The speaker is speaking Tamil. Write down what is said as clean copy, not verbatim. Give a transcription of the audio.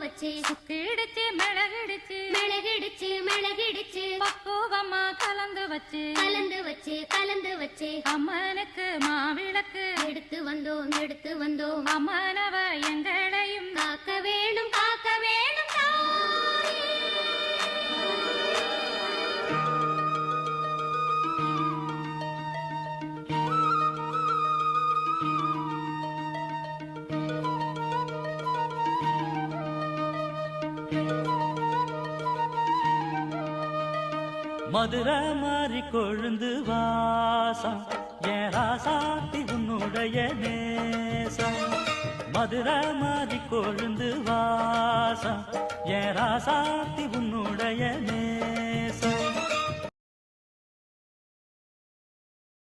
வச்சு சுக்கிடுச்சு மிளகிடுச்சு பக்குவமா கலந்து வச்சு அம்மனுக்கு மாவிளக்கு எடுத்து வந்தோம் அம்மனவ எங்களையும் காக்க வேணும் மதுரை மாறி கொழுந்து வாசம் ஏன் ராசாத்தி உன்னுடைய நேசம் மதுரை மாறி கொழுந்து வாசம் ஏன் ராசாத்தி உன்னுடைய நேசம்